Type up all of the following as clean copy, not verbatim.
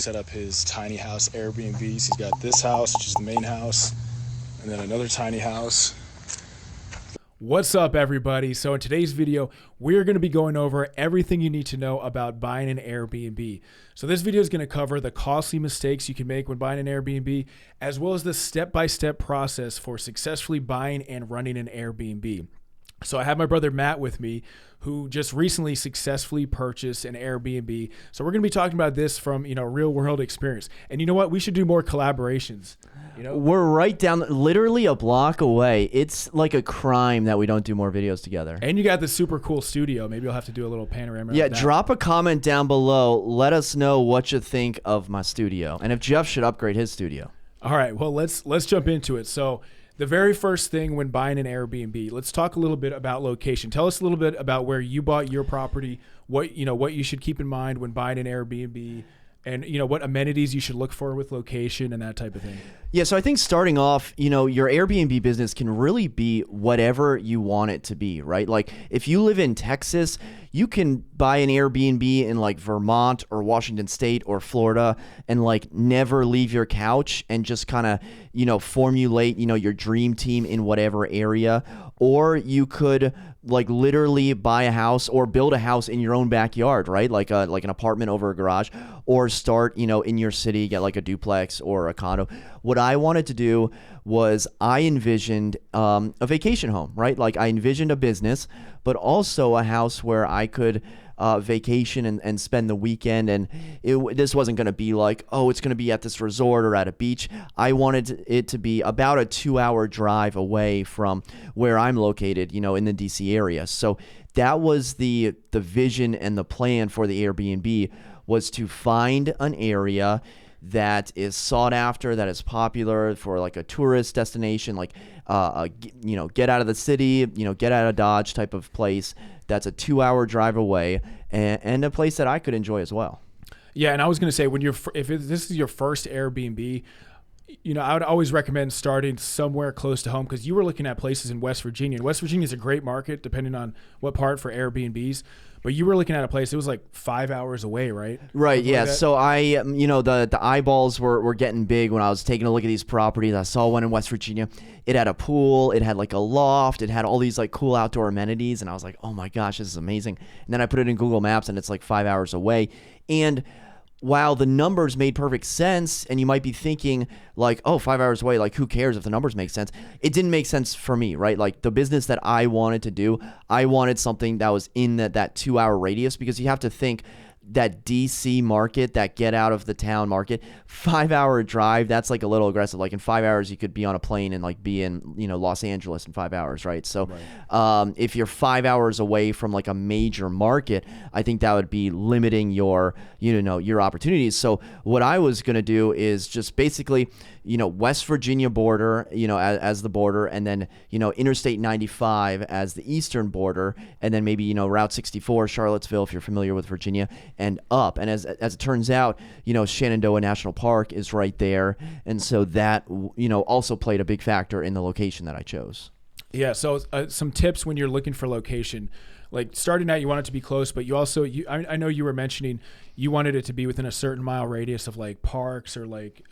Set up his tiny house Airbnbs. He's got this house, which is the main house, and then another tiny house. What's up, everybody? So in today's video, we're going to be going over everything you need to know about buying an Airbnb. So this video is going to cover the costly mistakes you can make when buying an Airbnb, as well as the step-by-step process for successfully buying and running an Airbnb. So I have my brother Matt with me, who just recently successfully purchased an Airbnb. So we're going to be talking about this from, real world experience. And you know what? We should do more collaborations. We're right down, literally a block away. It's like a crime that we don't do more videos together. And you got the super cool studio. Maybe you'll have to do a little panorama. Yeah, drop a comment down below. Let us know what you think of my studio and if Jeff should upgrade his studio. All right, well, let's jump into it. So the very first thing when buying an Airbnb, let's talk a little bit about location. Tell us a little bit about where you bought your property, what you should keep in mind when buying an Airbnb, and what amenities you should look for with location and that type of thing. Yeah, so I think starting off, your Airbnb business can really be whatever you want it to be, right? Like if you live in Texas, you can buy an Airbnb in like Vermont or Washington State or Florida and like never leave your couch and just kind of, formulate, your dream team in whatever area. Or you could like literally buy a house or build a house in your own backyard, right? Like an apartment over a garage, or start, in your city, get like a duplex or a condo. What I wanted to do was I envisioned a vacation home, right? Like I envisioned a business, but also a house where I could vacation and spend the weekend. And this wasn't going to be like, oh, it's going to be at this resort or at a beach. I wanted it to be about a 2-hour drive away from where I'm located, in the DC area. So that was the vision and the plan for the Airbnb, was to find an area that is sought after, that is popular for like a tourist destination, like get out of the city, get out of Dodge type of place that's a 2-hour drive away, and a place that I could enjoy as well. Yeah, and I was going to say, this is your first Airbnb, I would always recommend starting somewhere close to home, because you were looking at places in West Virginia. And West Virginia is a great market, depending on what part, for Airbnbs. But you were looking at a place, it was like 5 hours away, right? Right, Something yeah. like So I, the eyeballs were getting big when I was taking a look at these properties. I saw one in West Virginia. It had a pool. It had like a loft. It had all these like cool outdoor amenities. And I was like, oh my gosh, this is amazing. And then I put it in Google Maps and it's like 5 hours away. And while the numbers made perfect sense, and you might be thinking like, oh, 5 hours away, like who cares if the numbers make sense? It didn't make sense for me, right? Like the business that I wanted to do, I wanted something that was in that 2-hour radius, because you have to think that DC market, that get out of the town market, 5-hour drive, that's like a little aggressive. Like in 5 hours, you could be on a plane and like be in, Los Angeles in 5 hours, right? So right. If you're 5 hours away from like a major market, I think that would be limiting your, your opportunities. So what I was going to do is just basically, West Virginia border, as the border, and then, Interstate 95 as the eastern border, and then maybe, Route 64, Charlottesville, if you're familiar with Virginia, and up. And as it turns out, Shenandoah National Park is right there. And so that, also played a big factor in the location that I chose. Yeah. So some tips when you're looking for location. Like starting out, you want it to be close, but you also, I know you were mentioning you wanted it to be within a certain mile radius of like parks, or like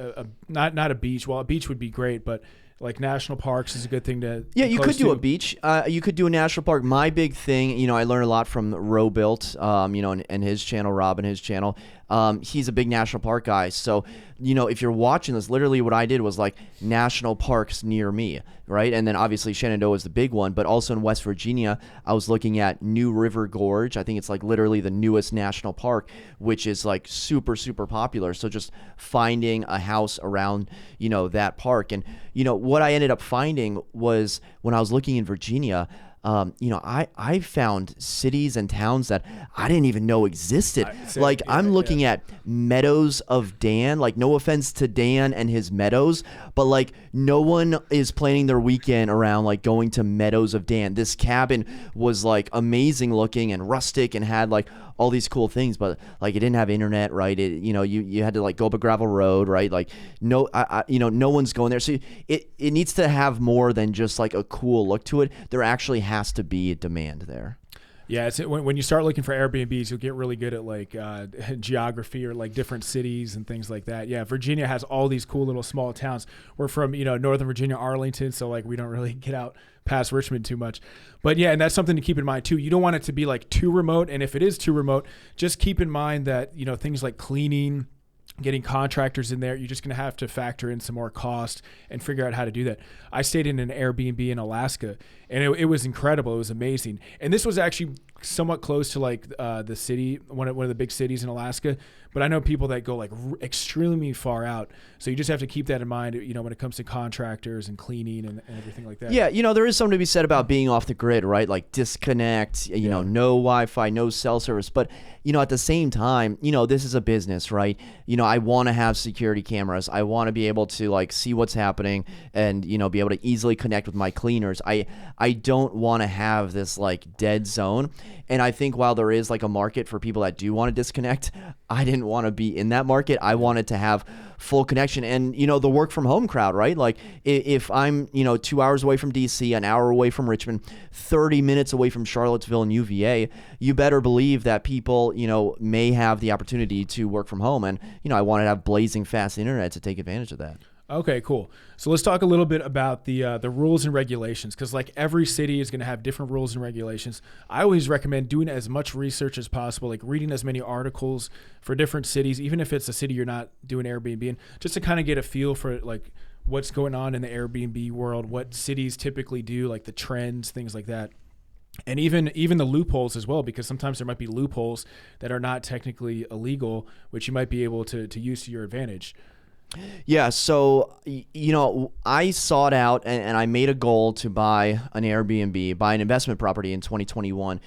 not a beach. Well, a beach would be great, but like national parks is a good thing to. Yeah, you could do a beach. You could do a national park. My big thing, I learned a lot from Roe Built, and his channel, Rob and his channel. He's a big national park guy. So, if you're watching this, literally what I did was like national parks near me, right? And then obviously Shenandoah is the big one, but also in West Virginia, I was looking at New River Gorge. I think it's like literally the newest national park, which is like super, super popular. So just finding a house around, that park. And, what I ended up finding was when I was looking in Virginia, I found cities and towns that I didn't even know existed. I'm looking at Meadows of Dan, like no offense to Dan and his meadows, but like no one is planning their weekend around like going to Meadows of Dan. This cabin was like amazing looking and rustic and had like all these cool things, but like it didn't have internet, right? You had to like go up a gravel road, right? Like no one's going there. So it needs to have more than just like a cool look to it. There actually has to be a demand there. Yeah, when you start looking for Airbnbs, you'll get really good at like geography or like different cities and things like that. Yeah, Virginia has all these cool little small towns. We're from, Northern Virginia, Arlington, so like we don't really get out past Richmond too much. But yeah, and that's something to keep in mind too. You don't want it to be like too remote, and if it is too remote, just keep in mind that, things like cleaning, getting contractors in there, you're just going to have to factor in some more cost and figure out how to do that. I stayed in an Airbnb in Alaska, and it was incredible. It was amazing. And this was actually somewhat close to like the city, one of the big cities in Alaska. But I know people that go like extremely far out. So you just have to keep that in mind, when it comes to contractors and cleaning and everything like that. Yeah, there is something to be said about being off the grid, right? Like disconnect, no Wi-Fi, no cell service. But, at the same time, this is a business, right? I want to have security cameras. I want to be able to like see what's happening and, be able to easily connect with my cleaners. I don't want to have this like dead zone. And I think while there is like a market for people that do want to disconnect, I didn't want to be in that market. I wanted to have full connection and, the work from home crowd, right? Like if I'm, 2 hours away from DC, an hour away from Richmond, 30 minutes away from Charlottesville and UVA, you better believe that people, may have the opportunity to work from home. And, I wanted to have blazing fast internet to take advantage of that. Okay, cool. So let's talk a little bit about the rules and regulations, because like every city is going to have different rules and regulations. I always recommend doing as much research as possible, like reading as many articles for different cities, even if it's a city you're not doing Airbnb in, just to kind of get a feel for like what's going on in the Airbnb world, what cities typically do, like the trends, things like that. And even the loopholes as well, because sometimes there might be loopholes that are not technically illegal, which you might be able to use to your advantage. Yeah, so, I sought out and I made a goal to buy an Airbnb, buy an investment property in 2021.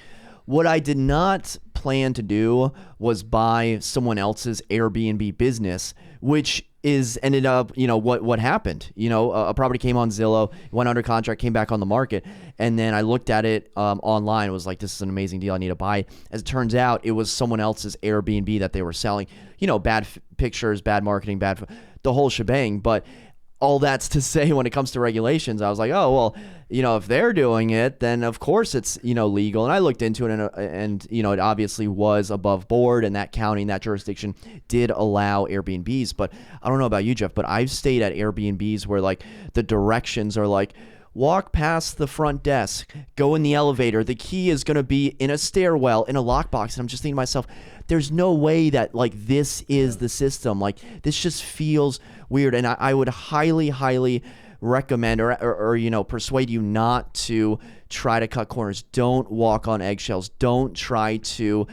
What I did not plan to do was buy someone else's Airbnb business, which ended up, what happened. A property came on Zillow, went under contract, came back on the market, and then I looked at it online, was like, this is an amazing deal, I need to buy it. As it turns out, it was someone else's Airbnb that they were selling. Bad pictures, bad marketing, the whole shebang. But all that's to say, when it comes to regulations, I was like, oh, well, if they're doing it, then of course it's, legal. And I looked into it and it obviously was above board, and that county, that jurisdiction did allow Airbnbs. But I don't know about you, Jeff, but I've stayed at Airbnbs where like the directions are like, walk past the front desk, go in the elevator. The key is going to be in a stairwell, in a lockbox. And I'm just thinking to myself, there's no way that like this is the system. Like this just feels weird. And I would highly recommend or persuade you not to try to cut corners. Don't walk on eggshells. Don't try to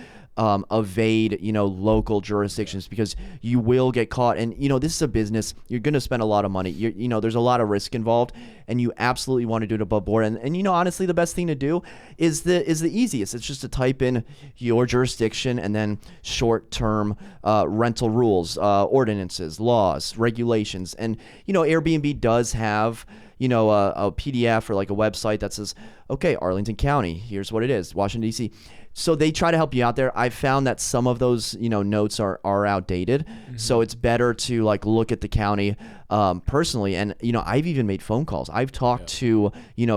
evade, local jurisdictions, because you will get caught. And, this is a business. You're going to spend a lot of money. There's a lot of risk involved, and you absolutely want to do it above board. And honestly, the best thing to do is the easiest. It's just to type in your jurisdiction and then short-term rental rules, ordinances, laws, regulations. And, Airbnb does have a PDF or like a website that says, okay, Arlington County, here's what it is, Washington, D.C. So they try to help you out there. I've found that some of those, notes are outdated. Mm-hmm. So it's better to like look at the county personally. And, I've even made phone calls. I've talked to,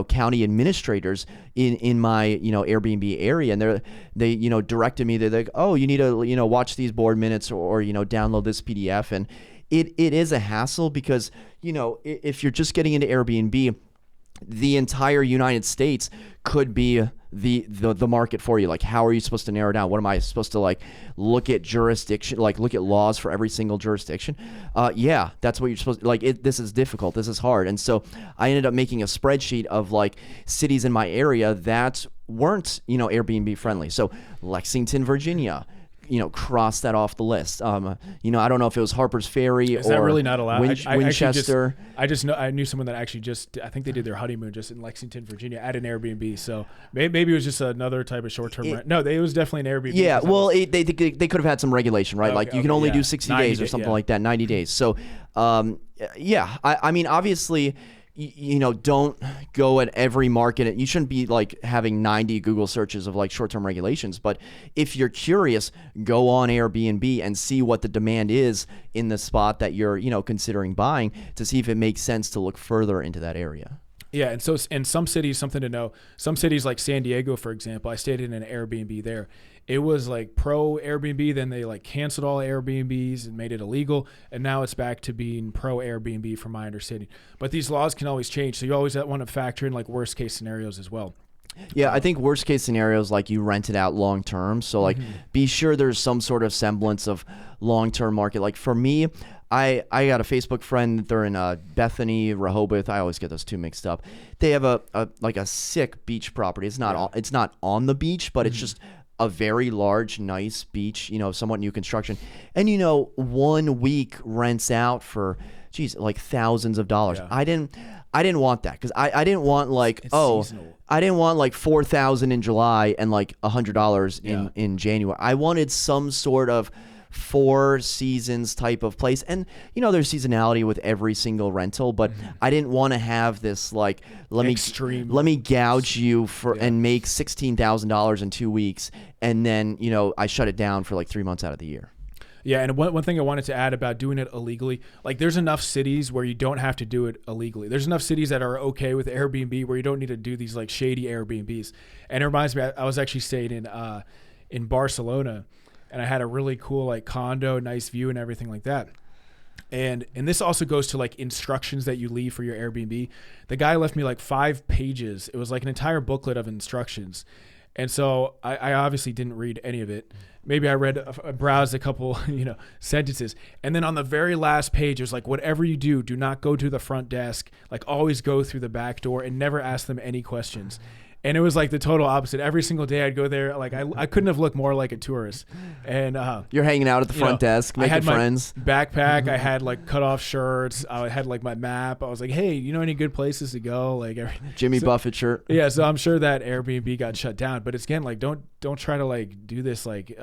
county administrators in my, Airbnb area, and they directed me. They're like, oh, you need to, watch these board minutes or download this PDF. And it is a hassle because, if you're just getting into Airbnb, the entire United States could be the market for you. Like, how are you supposed to narrow down? What am I supposed to like look at jurisdiction, like look at laws for every single jurisdiction? Yeah, that's what you're supposed to like. This is difficult. This is hard. And so I ended up making a spreadsheet of like cities in my area that weren't, Airbnb friendly. So Lexington, Virginia, cross that off the list. I don't know if it was Harper's Ferry Is or that really not allowed? Winchester. I knew someone that actually I think they did their honeymoon just in Lexington, Virginia at an Airbnb. So maybe it was just another type of short-term rent. No, it was definitely an Airbnb. Yeah, well, they could have had some regulation, right? Like you can only do 60 days or something like that, 90 days. So, yeah, I mean, obviously, don't go at every market. You shouldn't be like having 90 Google searches of like short-term regulations. But if you're curious, go on Airbnb and see what the demand is in the spot that you're, considering buying, to see if it makes sense to look further into that area. Yeah, and so in some cities, something to know, some cities like San Diego, for example, I stayed in an Airbnb there. It was like pro Airbnb, then they like canceled all Airbnbs and made it illegal, and now it's back to being pro Airbnb from my understanding. But these laws can always change, so you always want to factor in like worst case scenarios as well. Yeah, I think worst case scenarios like you rent it out long term. So like be sure there's some sort of semblance of long term market. Like for me, I got a Facebook friend. They're in Bethany, Rehoboth. I always get those two mixed up. They have a sick beach property. It's not on the beach, but it's just a very large, nice beach, somewhat new construction. And 1 week rents out for like thousands of dollars. Yeah. I didn't want that because I didn't want seasonal. I didn't want like $4,000 in July and like $100 in January. I wanted some sort of 4 seasons type of place. And there's seasonality with every single rental, but I didn't want to have this like let me gouge you for and make $16,000 in 2 weeks, and then I shut it down for like 3 months out of the year. Yeah, and one thing I wanted to add about doing it illegally, like there's enough cities where you don't have to do it illegally. There's enough cities that are okay with Airbnb where you don't need to do these like shady Airbnbs. And it reminds me, I was actually staying in Barcelona, and I had a really cool like condo, nice view and everything like that. And this also goes to like instructions that you leave for your Airbnb. The guy left me like 5 pages. It was like an entire booklet of instructions. And so I obviously didn't read any of it. Maybe I browsed a couple, sentences. And then on the very last page, it was like, whatever you do not go to the front desk. Like always go through the back door and never ask them any questions. And it was like the total opposite. Every single day I'd go there. Like I couldn't have looked more like a tourist. And you're hanging out at the front desk, making friends. Backpack. I had like cut off shirts. I had like my map. I was like, hey, any good places to go? Like Jimmy Buffett shirt. Yeah. So I'm sure that Airbnb got shut down. But it's again like don't try to like do this like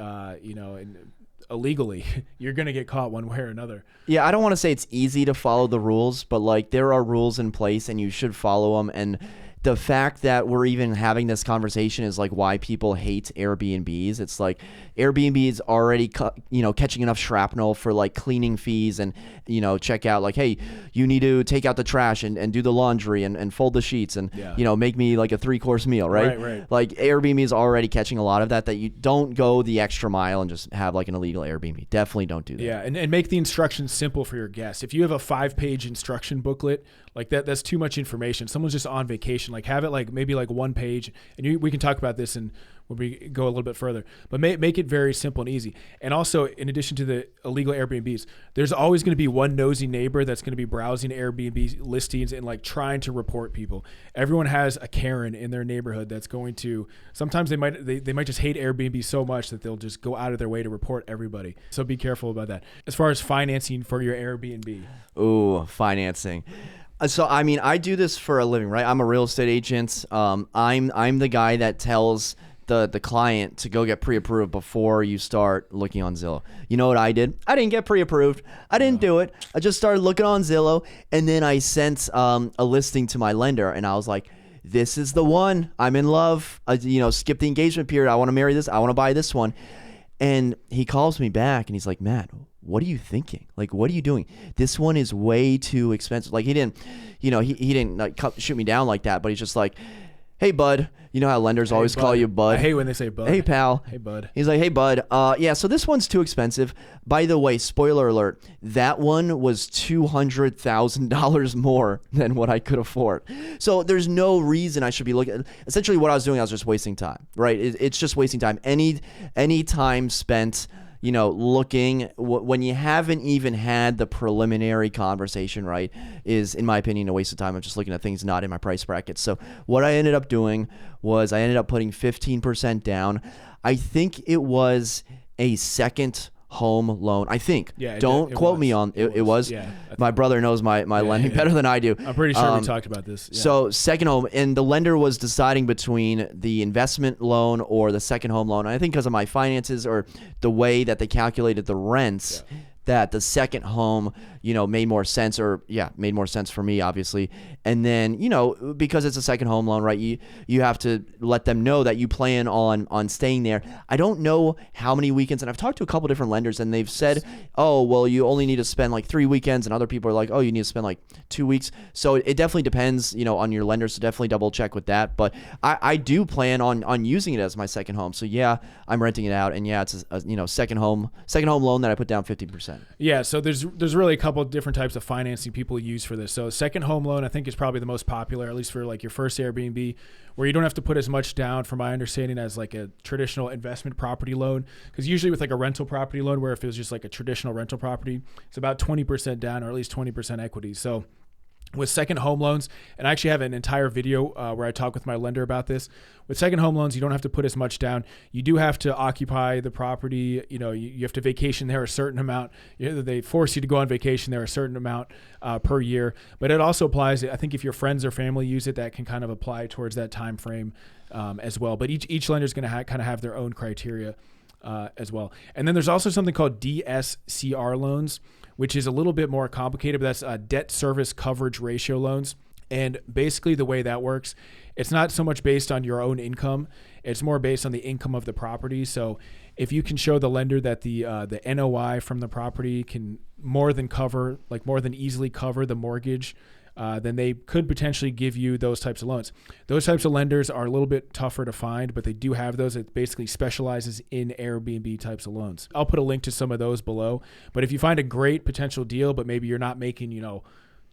illegally. You're gonna get caught one way or another. Yeah, I don't want to say it's easy to follow the rules, but like there are rules in place and you should follow them. And the fact that we're even having this conversation is like why people hate Airbnbs. It's like Airbnb is already catching enough shrapnel for like cleaning fees and check out like, hey, you need to take out the trash and do the laundry and fold the sheets and make me like a 3-course meal, right? Like Airbnb is already catching a lot of that you don't go the extra mile and just have like an illegal Airbnb. Definitely don't do that. Yeah, and make the instructions simple for your guests. If you have a 5-page instruction booklet, like that's too much information. Someone's just on vacation. Like have it like maybe like 1 page, and we can talk about this and when we go a little bit further. But make it very simple and easy. And also, in addition to the illegal Airbnbs, there's always going to be one nosy neighbor that's going to be browsing Airbnb listings and like trying to report people. Everyone has a Karen in their neighborhood that's going to. Sometimes they might just hate Airbnb so much that they'll just go out of their way to report everybody. So be careful about that. As far as financing for your Airbnb. Ooh, financing. So, I mean, I do this for a living, right? I'm a real estate agent. I'm the guy that tells the client to go get pre-approved before you start looking on Zillow. You know what I did? I didn't get pre-approved. I didn't do it. I just started looking on Zillow, and then I sent a listing to my lender, and I was like, this is the one. I'm in love. Skip the engagement period. I want to marry this. I want to buy this one. And he calls me back, and he's like, Matt, what are you thinking? Like, what are you doing? This one is way too expensive. Like, he didn't, he didn't like shoot me down like that, but he's just like, hey, bud. You know how lenders always call you bud? I hate when they say bud. Hey, pal. Hey, bud. He's like, hey, bud. Yeah, so this one's too expensive. By the way, spoiler alert, that one was $200,000 more than what I could afford. So there's no reason I should be looking. Essentially, what I was doing, I was just wasting time, right? It's just wasting time. Any time spent looking when you haven't even had the preliminary conversation, right, is, in my opinion, a waste of time. I'm just looking at things not in my price bracket. So what I ended up doing was I ended up putting 15% down. I think it was a second home loan. I think. Yeah. Don't quote me on it. It was. Yeah. My brother knows my lending better than I do. I'm pretty sure we talked about this. Yeah. So second home, and the lender was deciding between the investment loan or the second home loan. And I think because of my finances or the way that they calculated the rents, that the second home, made more sense, made more sense for me, obviously. And then, because it's a second home loan, right, you have to let them know that you plan on staying there. I don't know how many weekends, and I've talked to a couple different lenders, and they've said, oh, well, you only need to spend like 3 weekends, and other people are like, oh, you need to spend like 2 weeks. So it definitely depends, on your lenders, so definitely double check with that. But I do plan on using it as my second home. So yeah, I'm renting it out, and yeah, it's a second home loan that I put down 50%. Yeah, so there's really a couple of different types of financing people use for this. So second home loan, I think, is probably the most popular, at least for like your first Airbnb, where you don't have to put as much down, from my understanding, as like a traditional investment property loan. Because usually with like a rental property loan, where if it was just like a traditional rental property, it's about 20% down, or at least 20% equity. So with second home loans, and I actually have an entire video where I talk with my lender about this. With second home loans, you don't have to put as much down. You do have to occupy the property. You have to vacation there a certain amount. They force you to go on vacation there a certain amount per year. But it also applies, I think, if your friends or family use it, that can kind of apply towards that time frame as well. But each lender is going to kind of have their own criteria as well. And then there's also something called DSCR loans, which is a little bit more complicated, but that's debt service coverage ratio loans. And basically the way that works, it's not so much based on your own income. It's more based on the income of the property. So if you can show the lender that the NOI from the property can more than easily cover the mortgage, then they could potentially give you those types of loans. Those types of lenders are a little bit tougher to find, but they do have those. It basically specializes in Airbnb types of loans. I'll put a link to some of those below. But if you find a great potential deal, but maybe you're not making,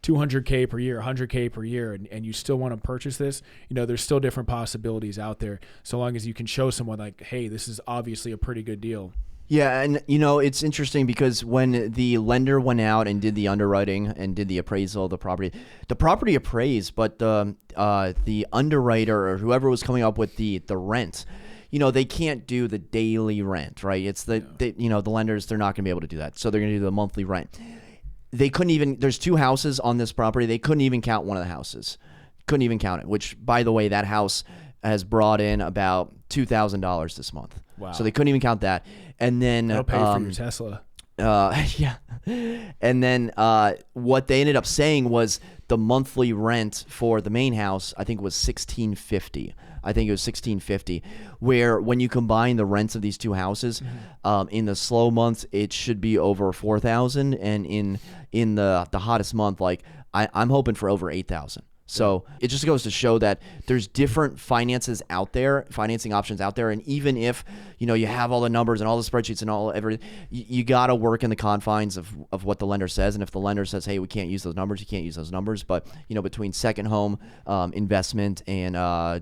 $200K per year, $100K per year, and you still want to purchase this, there's still different possibilities out there, so long as you can show someone like, hey, this is obviously a pretty good deal. Yeah, and it's interesting because when the lender went out and did the underwriting and did the appraisal of the property appraised, but the underwriter or whoever was coming up with the rent, they can't do the daily rent, right? It's the lenders, they're not going to be able to do that. So they're going to do the monthly rent. They couldn't even, there's 2 houses on this property. They couldn't even count one of the houses. Couldn't even count it, which, by the way, that house has brought in about $2,000 this month. Wow. So they couldn't even count that. And then they'll pay for your Tesla. Yeah. And then what they ended up saying was the monthly rent for the main house, I think, was $1,650. I think it was $1,650, where when you combine the rents of these 2 houses, in the slow months, it should be over $4,000. And in the hottest month, like I'm hoping for over $8,000. So it just goes to show that there's different financing options out there. And even if, you have all the numbers and all the spreadsheets and everything, you got to work in the confines of what the lender says. And if the lender says, hey, we can't use those numbers, you can't use those numbers. But, between second home, investment, and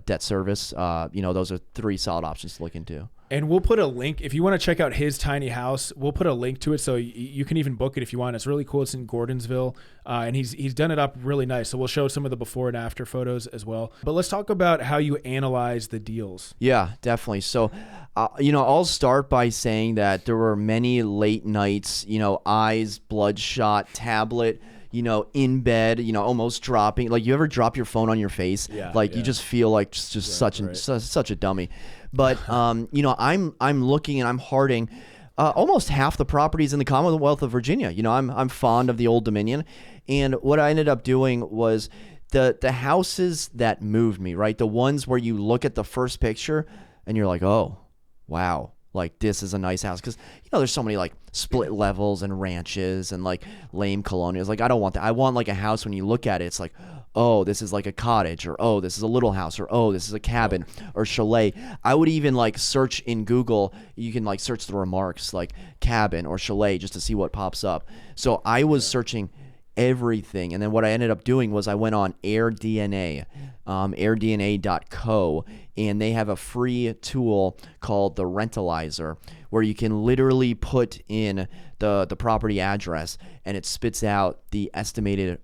debt service, those are 3 solid options to look into. And we'll put a link, if you want to check out his tiny house, we'll put a link to it so you can even book it if you want. It's really cool. It's in Gordonsville, and he's done it up really nice. So we'll show some of the before and after photos as well. But let's talk about how you analyze the deals. Yeah, definitely. So, I'll start by saying that there were many late nights, eyes bloodshot, tablet, in bed, almost dropping. Like, you ever drop your phone on your face? Yeah, you just feel like just such a dummy. But I'm looking and I'm hearting almost half the properties in the Commonwealth of Virginia. I'm fond of the Old Dominion, and what I ended up doing was the houses that moved me, right? The ones where you look at the first picture and you're like, oh, wow. Like, this is a nice house. Because, there's so many, like, split levels and ranches and, like, lame colonials. Like, I don't want that. I want, like, a house when you look at it, it's like, oh, this is like a cottage, or, oh, this is a little house, or, oh, this is a cabin or chalet. I would even, like, search in Google. You can, like, search the remarks, like, cabin or chalet, just to see what pops up. So I was searching everything. And then what I ended up doing was I went on AirDNA, AirDNA.co, and they have a free tool called the Rentalizer, where you can literally put in the property address, and it spits out the estimated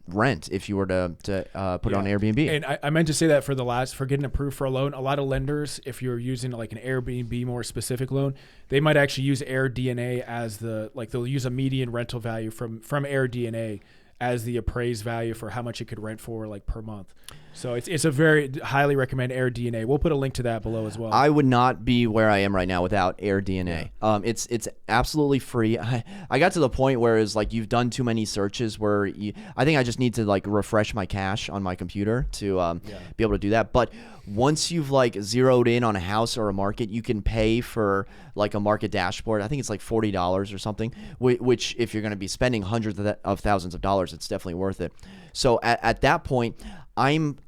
rent if you were to put it on Airbnb. And I meant to say that for getting approved for a loan, a lot of lenders, if you're using like an Airbnb more specific loan, they might actually use AirDNA as they'll use a median rental value from AirDNA as the appraised value for how much it could rent for like per month. So it's a very highly recommend AirDNA. We'll put a link to that below as well. I would not be where I am right now without AirDNA. It's absolutely free. I got to the point where it's like you've done too many searches where I think I just need to like refresh my cache on my computer to be able to do that. But once you've like zeroed in on a house or a market, you can pay for like a market dashboard. I think it's like $40 or something, which if you're going to be spending hundreds of thousands of dollars, it's definitely worth it. So at that point, I'm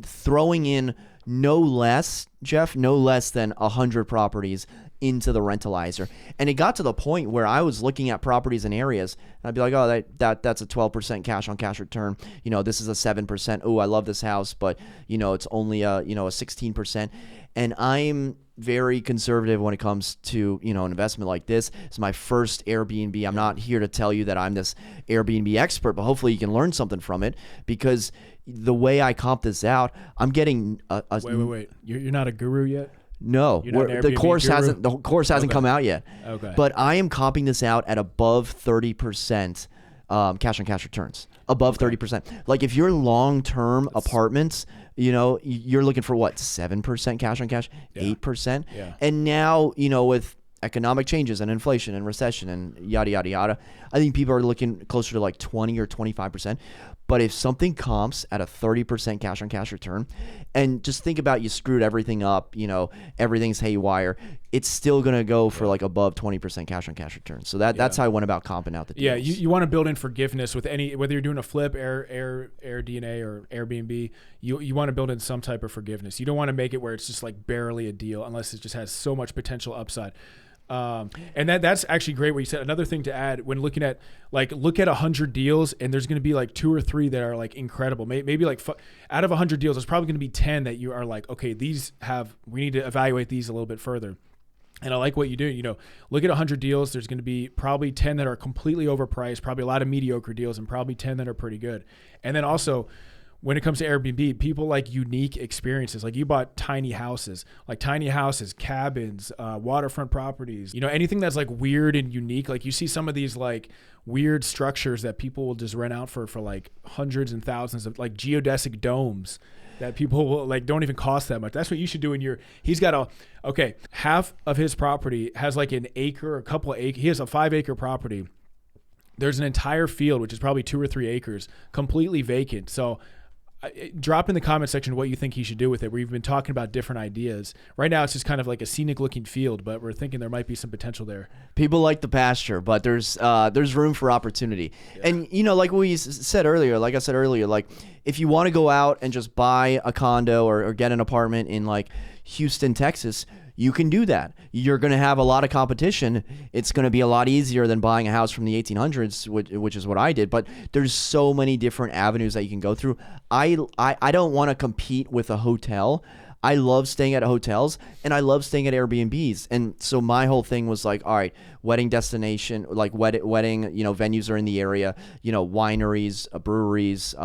throwing in no less than 100 properties into the rentalizer. And it got to the point where I was looking at properties in areas and I'd be like, oh, that's a 12% cash on cash return. This is a 7%. Oh, I love this house, but it's only a 16%. And I'm very conservative when it comes to, an investment like this. It's my first Airbnb. I'm not here to tell you that I'm this Airbnb expert, but hopefully you can learn something from it, because the way I comp this out, I'm getting Wait. You're not a guru yet? No, the course hasn't come out yet. Okay. But I am comping this out at above 30% cash on cash returns. Above 30%. Like if you're long-term apartments, you're looking for what, 7% cash on cash, 8%. Yeah. And now, with economic changes and inflation and recession and yada, yada, yada, I think people are looking closer to like 20 or 25%. But if something comps at a 30% cash on cash return, and just think about you screwed everything up, everything's haywire, it's still going to go for like above 20% cash on cash return. So that's how I went about comping out the deals. Yeah, you want to build in forgiveness with whether you're doing a flip, AirDNA or Airbnb, you want to build in some type of forgiveness. You don't want to make it where it's just like barely a deal unless it just has so much potential upside. And that's actually great what you said. Another thing to add when looking at look at 100 deals, and there's going to be like 2 or 3 that are like incredible. Maybe like out of 100 deals, there's probably going to be 10 that you are like, okay, we need to evaluate these a little bit further. And I like what you do. Look at 100 deals. There's going to be probably 10 that are completely overpriced, probably a lot of mediocre deals, and probably 10 that are pretty good. And then also, when it comes to Airbnb, people like unique experiences. Like you bought tiny houses, cabins, waterfront properties, anything that's like weird and unique. Like you see some of these like weird structures that people will just rent out for like hundreds and thousands of like geodesic domes that people will like don't even cost that much. That's what you should do he's got half of his property has like an acre, a couple of acres. He has a 5-acre property. There's an entire field, which is probably 2 or 3 acres, completely vacant. So drop in the comment section what you think he should do with it. We've been talking about different ideas. Right now, it's just kind of like a scenic looking field, but we're thinking there might be some potential there. People like the pasture, but there's room for opportunity. Yeah. And like I said earlier, like if you want to go out and just buy a condo or get an apartment in like Houston, Texas, you can do that. You're going to have a lot of competition. It's going to be a lot easier than buying a house from the 1800s, which is what I did. But there's so many different avenues that you can go through. I don't want to compete with a hotel. I love staying at hotels and I love staying at Airbnbs. And so my whole thing was like, all right, wedding destination, like wedding, venues are in the area, wineries, breweries,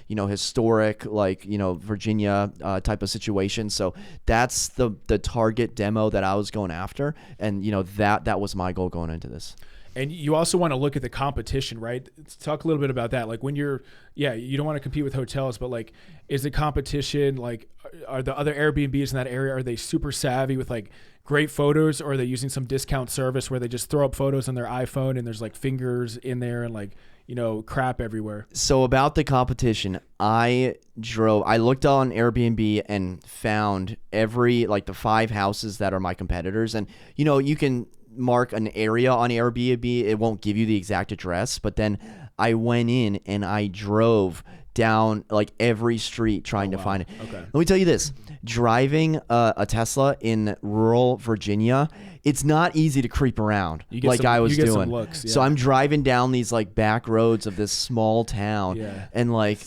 historic, Virginia type of situation. So that's the target demo that I was going after. And, that was my goal going into this. And you also want to look at the competition, right? Let's talk a little bit about that. Like when you don't want to compete with hotels, but like, is the competition, like, are the other Airbnbs in that area, are they super savvy with like great photos, or are they using some discount service where they just throw up photos on their iPhone and there's like fingers in there and like, crap everywhere? So about the competition, I looked on Airbnb and found the 5 houses that are my competitors. And, you can mark an area on Airbnb. It won't give you the exact address, but then I went in and I drove down like every street trying to find it. Okay. Let me tell you this. Driving a Tesla in rural Virginia, it's not easy to creep around like I was doing. Some looks, yeah. So I'm driving down these like back roads of this small town, and like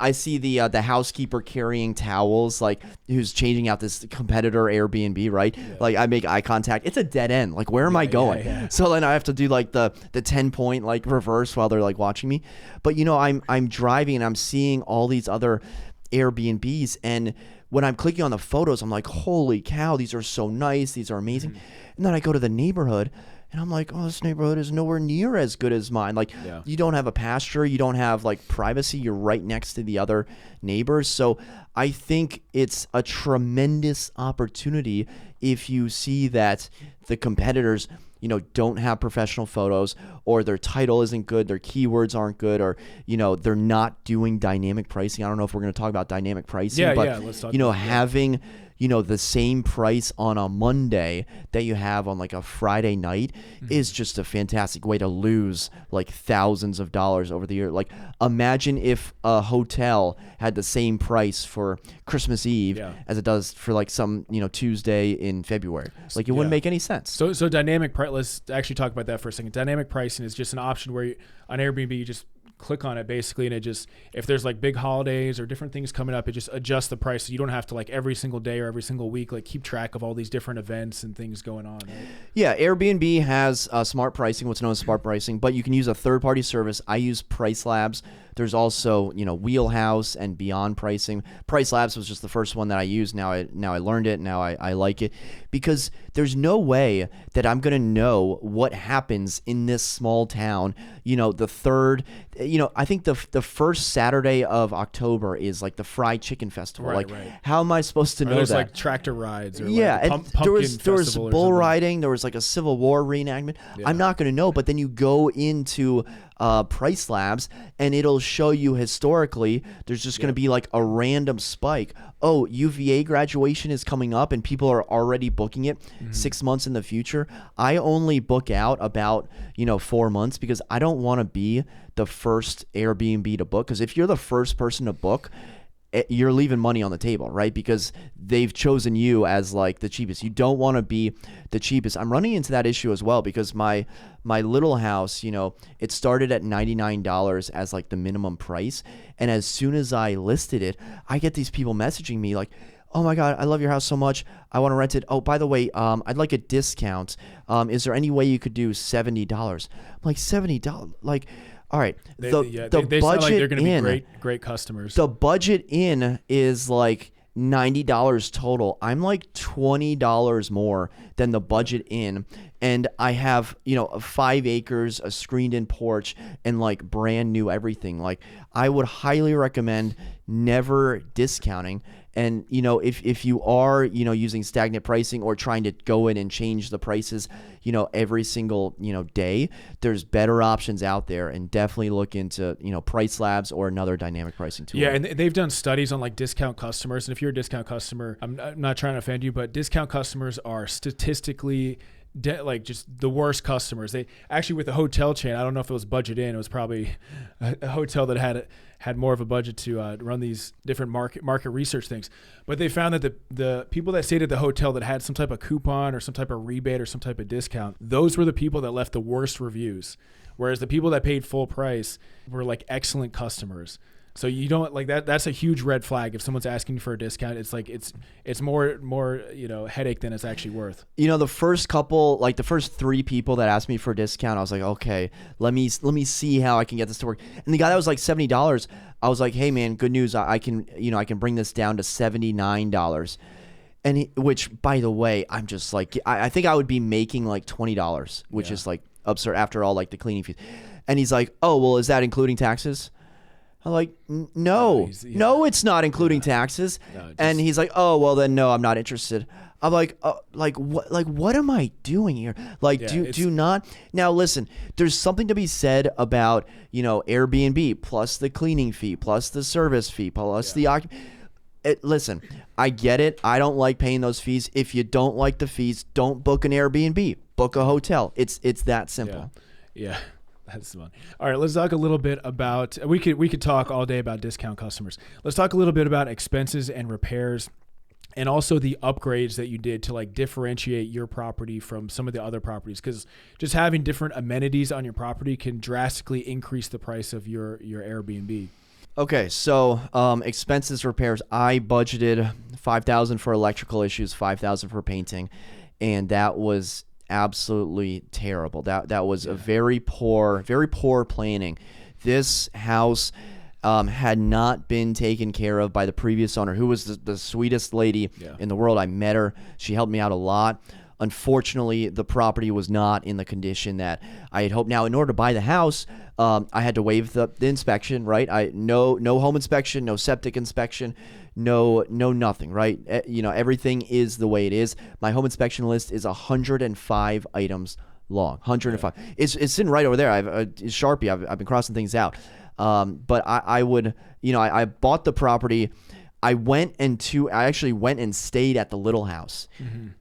I see the housekeeper carrying towels, like who's changing out this competitor Airbnb, right? Yeah. Like I make eye contact. It's a dead end. Like where am I going? Yeah. So then I have to do like the 10-point like reverse while they're like watching me. But I'm driving and I'm seeing all these other Airbnbs, and when I'm clicking on the photos, I'm like, holy cow, these are so nice. These are amazing. Mm-hmm. And then I go to the neighborhood And I'm like, oh, this neighborhood is nowhere near as good as mine. Like, you don't have a pasture, you don't have like privacy. You're right next to the other neighbors. So I think it's a tremendous opportunity if you see that the competitors, don't have professional photos, or their title isn't good, their keywords aren't good, or, they're not doing dynamic pricing. I don't know if we're going to talk about dynamic pricing, but, let's talk about having, the same price on a Monday that you have on like a Friday night is just a fantastic way to lose like thousands of dollars over the year. Like, imagine if a hotel had the same price for Christmas Eve as it does for like some, Tuesday in February. Like, it wouldn't make any sense. So dynamic price, let's actually talk about that for a second. Dynamic pricing is just an option where on Airbnb, you just click on it basically, and it just, if there's like big holidays or different things coming up, it just adjusts the price. So you don't have to like every single day or every single week like keep track of all these different events and things going on, right? Yeah, Airbnb has smart pricing, what's known as smart pricing, but you can use a third-party service. I use Price Labs. There's also, Wheelhouse and Beyond Pricing. Price Labs was just the first one that I used. Now I learned it. Now I like it, because there's no way that I'm going to know what happens in this small town. The third, I think the first Saturday of October is like the Fried Chicken Festival. Right. How am I supposed to know there's that? like tractor rides, or and pumpkin there was festival or bull something. riding. There was like a Civil War reenactment. I'm not going to know, but then you go into Price Labs and it'll show you historically there's just going to be like a random spike. Oh, UVA graduation is coming up and people are already booking it 6 months in the future. I only book out about 4 months, because I don't want to be the first Airbnb to book, because if you're the first person to book, you're leaving money on the table, right? Because they've chosen you as like the cheapest. You don't want to be the cheapest. I'm running into that issue as well, because my little house, it started at $99 as like the minimum price. And as soon as I listed it, I get these people messaging me like, oh my God, I love your house so much, I want to rent it. Oh, by the way, I'd like a discount. Is there any way you could do $70? I'm like, $70? Like, all right, They budget sound like they're going to be great customers. The budget in is like $90 total. I'm like $20 more than the budget in, and I have 5 acres, a screened-in porch, and like brand new everything. Like, I would highly recommend never discounting. And if you are using stagnant pricing or trying to go in and change the prices every single day, there's better options out there, and definitely look into Price Labs or another dynamic pricing tool. Yeah, and they've done studies on like discount customers, and if you're a discount customer, I'm not trying to offend you, but discount customers are statistically like just the worst customers. They actually, with the hotel chain, I don't know if it was budget in, it was probably a hotel that had more of a budget to run these different market research things. But they found that the people that stayed at the hotel that had some type of coupon or some type of rebate or some type of discount, those were the people that left the worst reviews. Whereas the people that paid full price were like excellent customers. So you don't like that. That's a huge red flag. If someone's asking for a discount, it's like it's more headache than it's actually worth. The first couple, like the first 3 people that asked me for a discount, I was like, okay, let me see how I can get this to work. And the guy that was like $70, I was like, hey man, good news, I can bring this down to $79. And which, by the way, I'm just like, I think I would be making like $20, which is like absurd after all like the cleaning fees. And he's like, oh well, is that including taxes? I'm like, no, it's not including taxes. No, and he's like, oh, well then, no, I'm not interested. I'm like, what am I doing here? Like, do not. Now, listen, there's something to be said about, Airbnb plus the cleaning fee, plus the service fee, plus the listen, I get it. I don't like paying those fees. If you don't like the fees, don't book an Airbnb. Book a hotel. It's that simple. Yeah. That's fun. All right, let's talk a little bit about, we could talk all day about discount customers. Let's talk a little bit about expenses and repairs, and also the upgrades that you did to like differentiate your property from some of the other properties, because just having different amenities on your property can drastically increase the price of your Airbnb. Okay, so expenses, repairs. I budgeted $5,000 for electrical issues, $5,000 for painting, and that was absolutely terrible. That was a very poor planning. This house had not been taken care of by the previous owner, who was the sweetest lady in the world. I met her. She helped me out a lot. Unfortunately, the property was not in the condition that I had hoped. Now, in order to buy the house, I had to waive the inspection, right? No home inspection, no septic inspection, no nothing, right? Everything is the way it is. My home inspection list is 105 items long, 105. It's sitting right over there. It's Sharpie. I've been crossing things out. But I would, I bought the property. I actually went and stayed at the little house.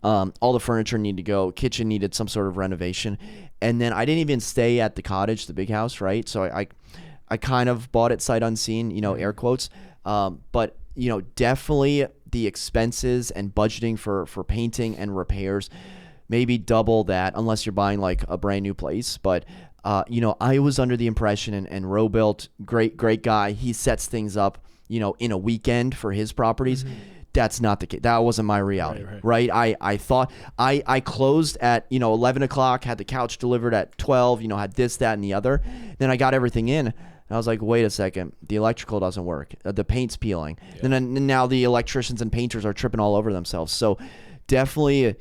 All the furniture needed to go. Kitchen needed some sort of renovation. And then I didn't even stay at the cottage, the big house, right? So I kind of bought it sight unseen, air quotes. But, definitely the expenses and budgeting for painting and repairs, maybe double that unless you're buying like a brand new place. But, I was under the impression, and Robuilt, great guy, he sets things up, in a weekend for his properties. That's not the case. That wasn't my reality, right? I thought I closed at, 11 o'clock, had the couch delivered at 12, had this, that, and the other. Then I got everything in. And I was like, wait a second, the electrical doesn't work. The paint's peeling. And then now the electricians and painters are tripping all over themselves. So definitely,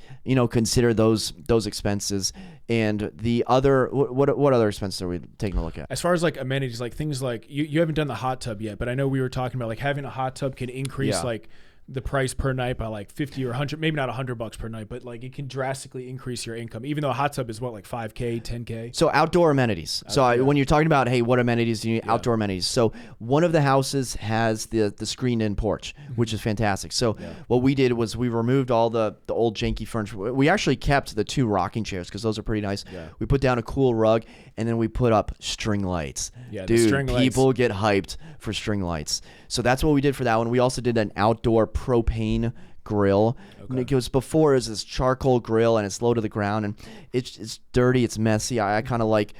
consider those expenses. And the other, what other expenses are we taking a look at? As far as like amenities, like things like you haven't done the hot tub yet, but I know we were talking about like having a hot tub can increase like the price per night by like 50 or 100, maybe not $100 per night, but like it can drastically increase your income, even though a hot tub is what, like 5K, 10K. So outdoor amenities. When you're talking about, hey, what amenities do you need? Outdoor amenities. So one of the houses has the screened-in porch, which is fantastic. So what we did was we removed all the old janky furniture. We actually kept the 2 rocking chairs because those are pretty nice. We put down a cool rug, and then we put up string lights. Dude, people get hyped for string lights. So that's what we did for that one. We also did an outdoor propane grill. Because before it was this charcoal grill, and it's low to the ground, and it's dirty, it's messy. I kind of like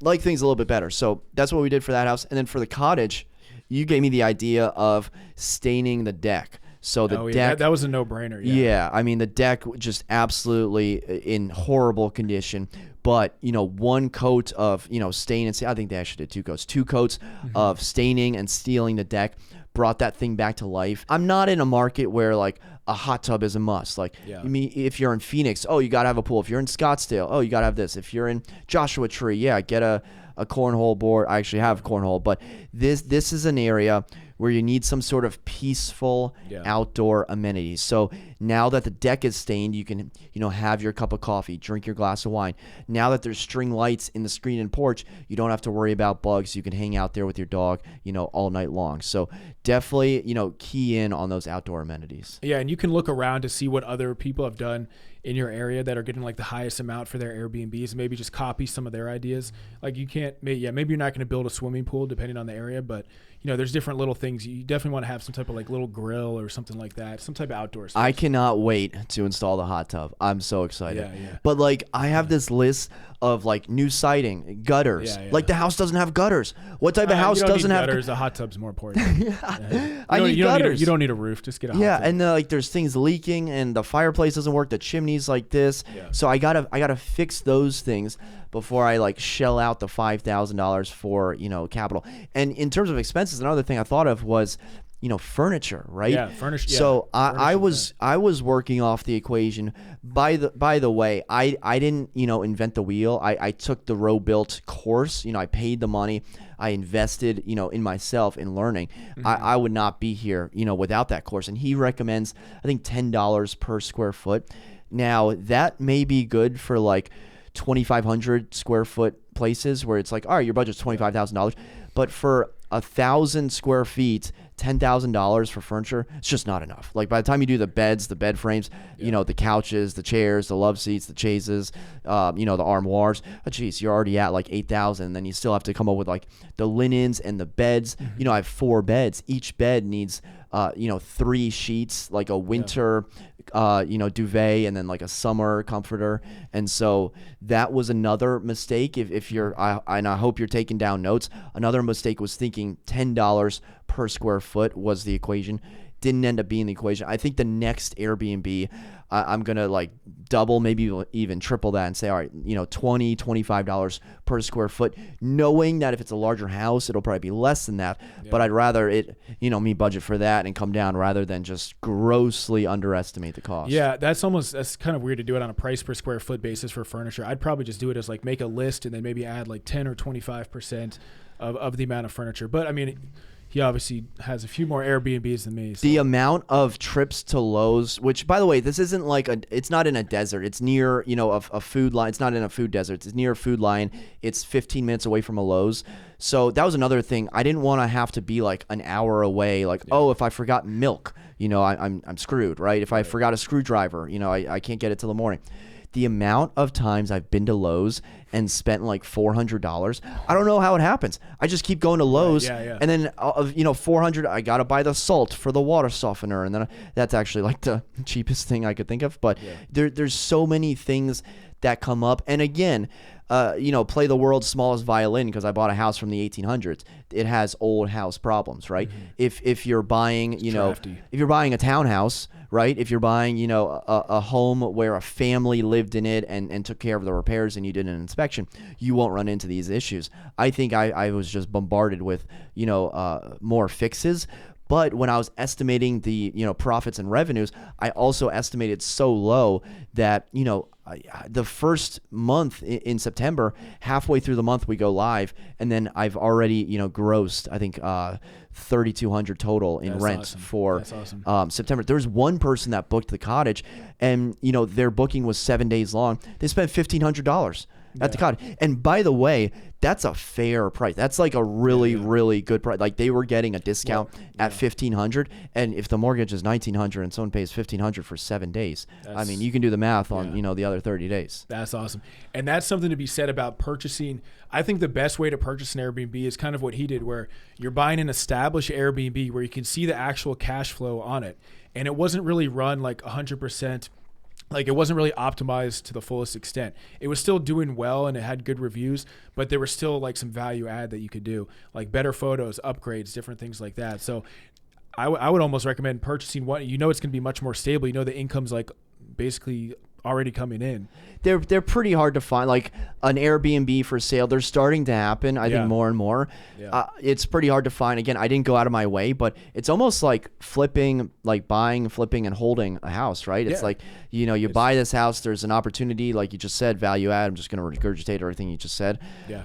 things a little bit better. So that's what we did for that house. And then for the cottage, you gave me the idea of staining the deck. So the deck, that was a no-brainer. Yeah, I mean the deck just absolutely in horrible condition. But one coat of stain and I think they actually did 2 coats. 2 coats of staining and sealing the deck brought that thing back to life. I'm not in a market where like a hot tub is a must. Like, I mean, if you're in Phoenix, you gotta have a pool. If you're in Scottsdale, you gotta have this. If you're in Joshua Tree, get a cornhole board. I actually have cornhole, but this is an area where you need some sort of peaceful outdoor amenities. So now that the deck is stained, you can, have your cup of coffee, drink your glass of wine. Now that there's string lights in the screen and porch, you don't have to worry about bugs. You can hang out there with your dog, all night long. So definitely, key in on those outdoor amenities. Yeah, and you can look around to see what other people have done in your area that are getting like the highest amount for their Airbnbs. Maybe just copy some of their ideas. Like you can't, maybe you're not going to build a swimming pool depending on the area, but there's different little things. You definitely want to have some type of like little grill or something like that, some type of outdoor stuff. I cannot wait to install the hot tub. I'm so excited. But like I have this list of like new siding, gutters. Like the house doesn't have gutters. What type of house doesn't have gutters? The hot tub's more important. I need gutters. You don't need a roof. Just get a hot tub. And like there's things leaking, and the fireplace doesn't work. The chimney's like this. So I gotta fix those things before I like shell out the $5,000 for capital. And in terms of expenses, another thing I thought of was furniture, right? Yeah, furniture. So I was working off the equation. By the way, I didn't invent the wheel. I took the Robuilt course. I paid the money. I invested in myself in learning. I would not be here without that course. And he recommends I think $10 per square foot. Now that may be good for like 2,500 square foot places where it's like, all right, your budget's $25,000, but for 1,000 square feet, $10,000 for furniture, it's just not enough. Like by the time you do the beds, the bed frames, the couches, the chairs, the love seats, the chaises, the armoires, you're already at like 8,000. And then you still have to come up with like the linens and the beds. I have 4 beds. Each bed needs 3 sheets, like a winter duvet, and then like a summer comforter. And so that was another mistake. If you're, and I hope you're taking down notes, another mistake was thinking $10 per square foot was the equation. didn't end up being the equation. I think the next Airbnb, I'm going to like double, maybe even triple that and say, all right, $20, $25 per square foot, knowing that if it's a larger house, it'll probably be less than that. Yeah. But I'd rather me budget for that and come down rather than just grossly underestimate the cost. Yeah, that's kind of weird to do it on a price per square foot basis for furniture. I'd probably just do it as like make a list and then maybe add like 10 or 25% of the amount of furniture. But I mean, he obviously has a few more Airbnbs than me. So. The amount of trips to Lowe's, which by the way, this isn't like it's not in a desert. It's near, a food line. It's not in a food desert. It's near a food line. It's 15 minutes away from a Lowe's. So that was another thing. I didn't want to have to be like an hour away. Like, oh, if I forgot milk, I'm screwed, right? If I forgot a screwdriver, I can't get it till the morning. The amount of times I've been to Lowe's and spent like $400, I don't know how it happens. I just keep going to Lowe's, and then $400. I gotta buy the salt for the water softener, and then that's actually like the cheapest thing I could think of. But there's so many things that come up, and again, play the world's smallest violin because I bought a house from the 1800s. It has old house problems, right? Mm-hmm. If you're buying, if you're buying a townhouse, right? If you're buying, a home where a family lived in it and took care of the repairs and you did an inspection, you won't run into these issues. I think I was just bombarded with, more fixes. But when I was estimating the, profits and revenues, I also estimated so low that, the first month in September, halfway through the month, we go live. And then I've already, grossed, I think, $3,200 total in rent for September. There was one person that booked the cottage and, their booking was 7 days long. They spent $1,500 at the cottage. And by the way, that's a fair price. That's like a really, really good price. Like they were getting a discount at $1,500, and if the mortgage is $1,900 and someone pays $1,500 for 7 days, I mean, you can do the math on the other 30 days. That's awesome, and that's something to be said about purchasing. I think the best way to purchase an Airbnb is kind of what he did, where you're buying an established Airbnb where you can see the actual cash flow on it, and it wasn't really run like 100%. Like it wasn't really optimized to the fullest extent. It was still doing well and it had good reviews, but there was still like some value add that you could do, like better photos, upgrades, different things like that. So I would almost recommend purchasing one. It's going to be much more stable. The income's like basically already coming in. They're pretty hard to find. Like an Airbnb for sale, they're starting to happen. I think more and more. It's pretty hard to find. Again, I didn't go out of my way, but it's almost like flipping, like buying, flipping, and holding a house, right? It's like you buy this house. There's an opportunity, like you just said, value add. I'm just going to regurgitate everything you just said.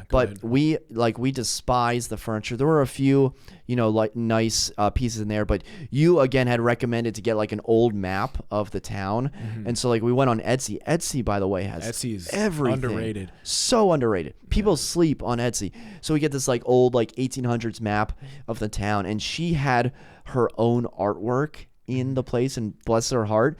But we despise the furniture. There were a few like nice pieces in there, but you again had recommended to get like an old map of the town, and so like we went on Etsy. Etsy, by the way, has Etsy's everything. Underrated. So underrated. People sleep on Etsy. So we get this like old like 1800s map of the town, and she had her own artwork in the place, and bless her heart,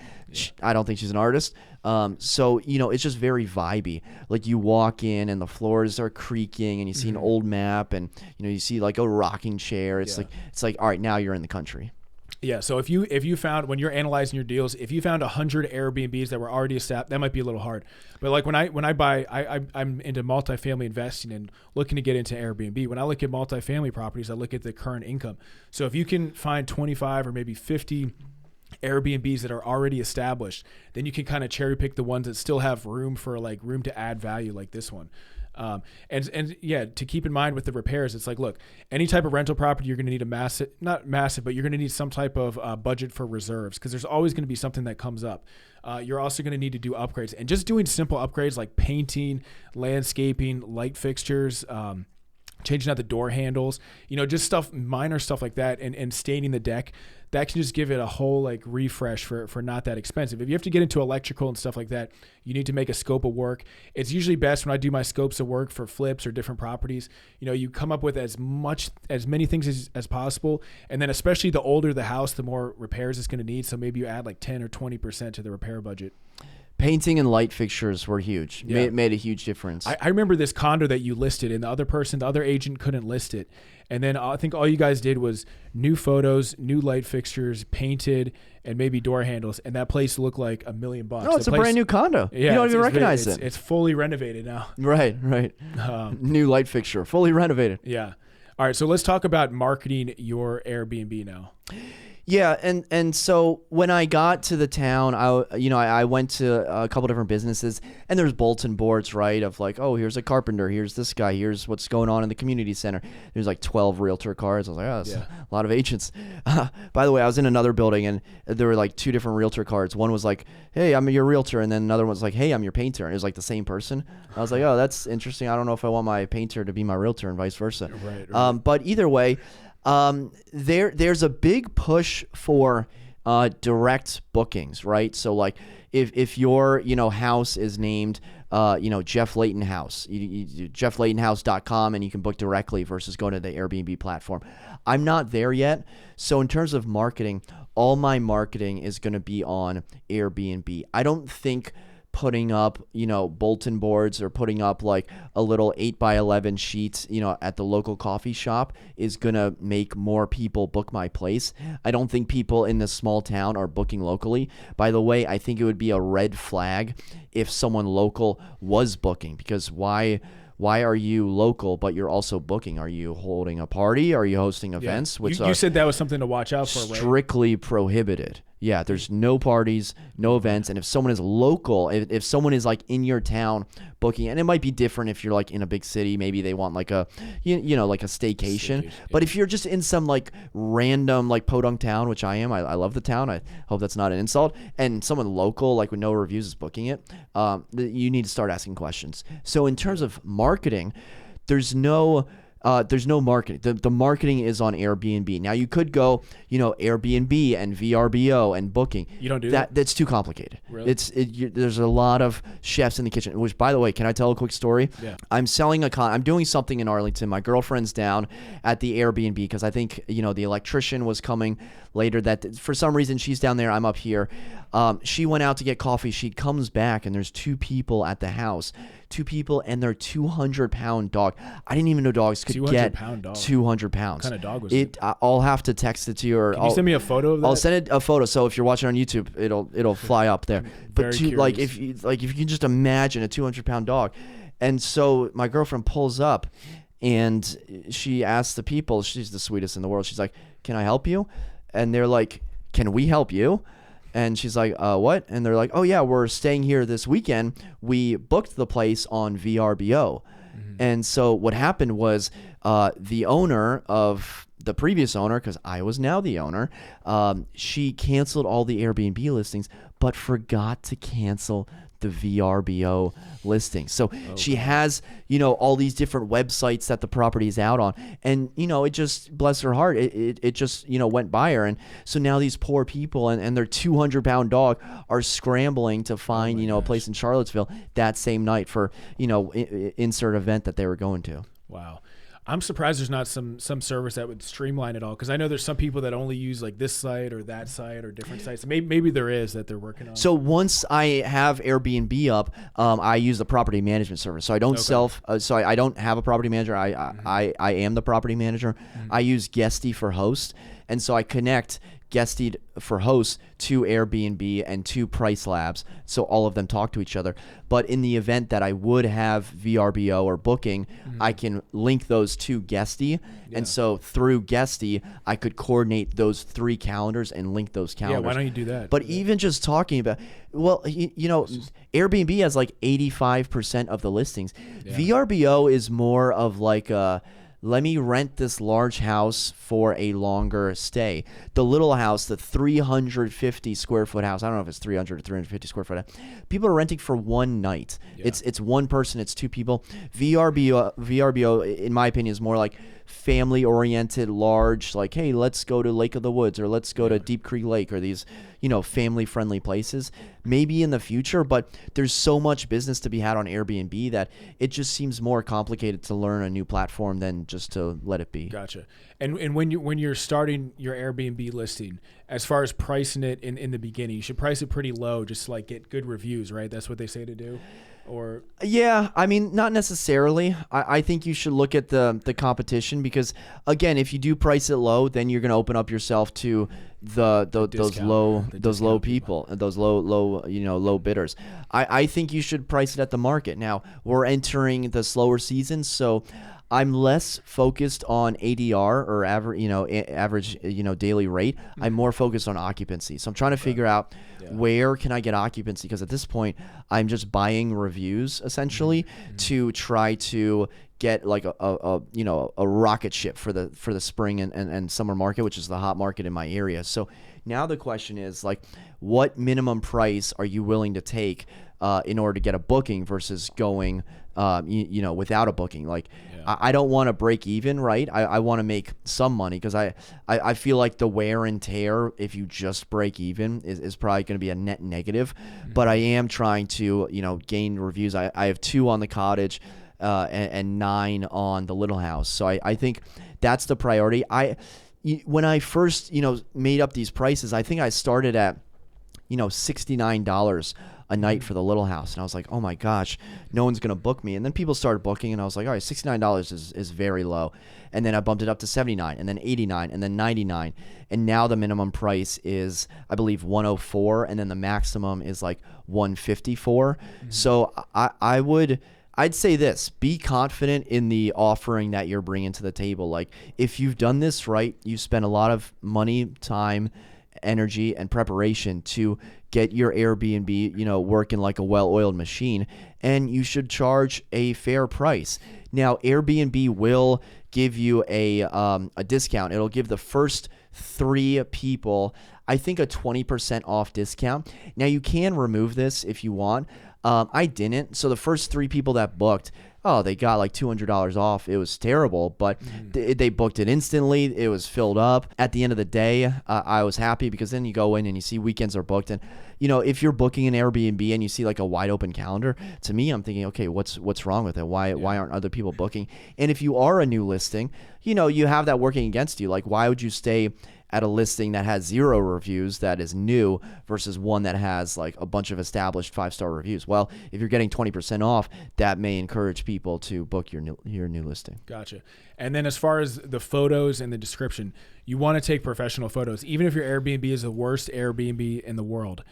I don't think she's an artist. So it's just very vibey. Like you walk in and the floors are creaking, and you see an old map, and you see like a rocking chair. It's like all right, now you're in the country. Yeah. So if you found, when you're analyzing your deals, if you found 100 Airbnbs that were already established, that might be a little hard. But like when I buy, I'm into multifamily investing and looking to get into Airbnb. When I look at multifamily properties, I look at the current income. So if you can find 25 or maybe 50 Airbnbs that are already established, then you can kind of cherry pick the ones that still have room to add value, like this one. And to keep in mind with the repairs, it's like, look, any type of rental property, you're going to need not massive, but you're going to need some type of budget for reserves, because there's always going to be something that comes up. You're also going to need to do upgrades, and just doing simple upgrades like painting, landscaping, light fixtures, changing out the door handles, just minor stuff like that, and staining the deck. That can just give it a whole like refresh for not that expensive. If you have to get into electrical and stuff like that, you need to make a scope of work. It's usually best when I do my scopes of work for flips or different properties, you come up with as many things as possible. And then especially the older the house, the more repairs it's going to need. So maybe you add like 10 or 20% to the repair budget. Painting and light fixtures were huge. Made a huge difference. I remember this condo that you listed, and the other agent couldn't list it. And then I think all you guys did was new photos, new light fixtures, painted, and maybe door handles. And that place looked like $1 million. No, it's a brand new condo. Yeah, you don't even recognize it. It's fully renovated now. Right. New light fixture, fully renovated. Yeah. All right, so let's talk about marketing your Airbnb now. Yeah, and so when I got to the town, I went to a couple different businesses, and there's bulletin boards, right, of like, oh, here's a carpenter, here's this guy, here's what's going on in the community center. There's like 12 realtor cards. I was like, oh, that's a lot of agents. By the way, I was in another building, and there were like 2 different realtor cards. One was like, hey, I'm your realtor, and then another one was like, hey, I'm your painter, and it was like the same person. I was like, oh, that's interesting. I don't know if I want my painter to be my realtor and vice versa. Right. But either way, there's a big push for direct bookings, right? So like if your house is named Jeff Layton House, you jefflaytonhouse.com, and you can book directly versus going to the Airbnb platform. I'm not there yet. So in terms of marketing, all my marketing is going to be on Airbnb. I don't think putting up, bulletin boards or putting up like a little 8x11 sheet, at the local coffee shop is going to make more people book my place. I don't think people in this small town are booking locally. By the way, I think it would be a red flag if someone local was booking, because why are you local but you're also booking? Are you holding a party? Are you hosting events? Which you said that was something to watch out for, right? Strictly prohibited. Yeah, there's no parties, no events, and if someone is local, if someone is like in your town booking, and it might be different if you're like in a big city, maybe they want like a like a staycation. But if you're just in some like random like podunk town, which I am, I love the town. I hope that's not an insult. And someone local like with no reviews is booking it, you need to start asking questions. So in terms of marketing, there's no marketing. The marketing is on Airbnb. Now you could go, Airbnb and VRBO and booking. You don't do that? That's too complicated. Really? There's a lot of chefs in the kitchen. Which, by the way, can I tell a quick story? Yeah. I'm doing something in Arlington. My girlfriend's down at the Airbnb because I think the electrician was coming later. That for some reason she's down there. I'm up here. She went out to get coffee. She comes back and there's 2 people at the house. 2 people and their 200-pound dog. I didn't even know dogs could get 200 pounds. What kind of dog was it? I'll have to text it to you, or Can you send me a photo of that? I'll send it a photo. So if you're watching on YouTube, it'll fly up there. But if you can just imagine a 200-pound dog, and so my girlfriend pulls up, and she asks the people. She's the sweetest in the world. She's like, "Can I help you?" And they're like, "Can we help you?" And she's like, what? And they're like, oh, yeah, we're staying here this weekend. We booked the place on VRBO. Mm-hmm. And so what happened was the owner of the previous owner, because I was now the owner, she canceled all the Airbnb listings, but forgot to cancel the VRBO listing. So she has, all these different websites that the property is out on. And, it just, bless her heart, it just, went by her. And so now these poor people and their 200-pound dog are scrambling to find, a place in Charlottesville that same night for, insert event that they were going to. Wow. I'm surprised there's not some service that would streamline it all, because I know there's some people that only use like this site or that site or different sites. Maybe there is that they're working on. So once I have Airbnb up, I use the property management service. So I don't I don't have a property manager. I am the property manager. Mm-hmm. I use Guesty for host, and so I connect Guesty for hosts to Airbnb and to Price Labs, so all of them talk to each other. But in the event that I would have VRBO or booking, I can link those to Guesty, and so through Guesty, I could coordinate those 3 calendars and link those calendars. Yeah, why don't you do that? But even just talking about, Airbnb has like 85% of the listings. Yeah. VRBO is more of like a, let me rent this large house for a longer stay. The little house, the 350 square foot house, I don't know if it's 300 or 350 square foot. People are renting for one night. Yeah. It's one person, it's 2 people. VRBO, in my opinion, is more like family oriented, large, like, hey, let's go to Lake of the Woods, or let's go to Deep Creek Lake, or these, family friendly places. Maybe in the future, but there's so much business to be had on Airbnb that it just seems more complicated to learn a new platform than just to let it be. Gotcha. And when you're starting your Airbnb listing, as far as pricing it in the beginning, you should price it pretty low, just to like get good reviews, right? That's what they say to do. Or yeah, I mean, not necessarily. I think you should look at the competition, because again, if you do price it low, then you're going to open up yourself to those low people, those low bidders. I think you should price it at the market. Now we're entering the slower season, so I'm less focused on ADR or average daily rate. I'm more focused on occupancy. So I'm trying to figure out where can I get occupancy, because at this point I'm just buying reviews essentially to try to get like a rocket ship for the spring and summer market, which is the hot market in my area. So now the question is, like, what minimum price are you willing to take in order to get a booking versus going without a booking? Like, I don't want to break even, right? I want to make some money, because I feel like the wear and tear, if you just break even, is probably going to be a net negative. But I am trying to gain reviews. I have 2 on the cottage and 9 on the little house. So I think that's the priority. When I first made up these prices, I think I started at $69 a night for the little house, and I was like, oh my gosh, no one's gonna book me. And then people started booking, and I was like, all right, $69 is very low. And then I bumped it up to $79, and then $89, and then $99, and now the minimum price is, I believe, $104, and then the maximum is like $154. So I'd say this: be confident in the offering that you're bringing to the table. Like, if you've done this right, you spent a lot of money, time, energy, and preparation to get your Airbnb, working like a well-oiled machine, and you should charge a fair price. Now, Airbnb will give you a discount. It'll give the first 3 people, I think, a 20% off discount. Now, you can remove this if you want. I didn't. So the first 3 people that booked, they got like $200 off. It was terrible, but they booked it instantly. It was filled up. At the end of the day, I was happy, because then you go in and you see weekends are booked. And, if you're booking an Airbnb and you see like a wide open calendar, to me, I'm thinking, okay, what's wrong with it? Why aren't other people booking? And if you are a new listing, you have that working against you. Like, why would you stay at a listing that has 0 reviews that is new versus one that has like a bunch of established 5-star reviews? Well, if you're getting 20% off, that may encourage people to book your new listing. Gotcha. And then as far as the photos and the description, you want to take professional photos. Even if your Airbnb is the worst Airbnb in the world,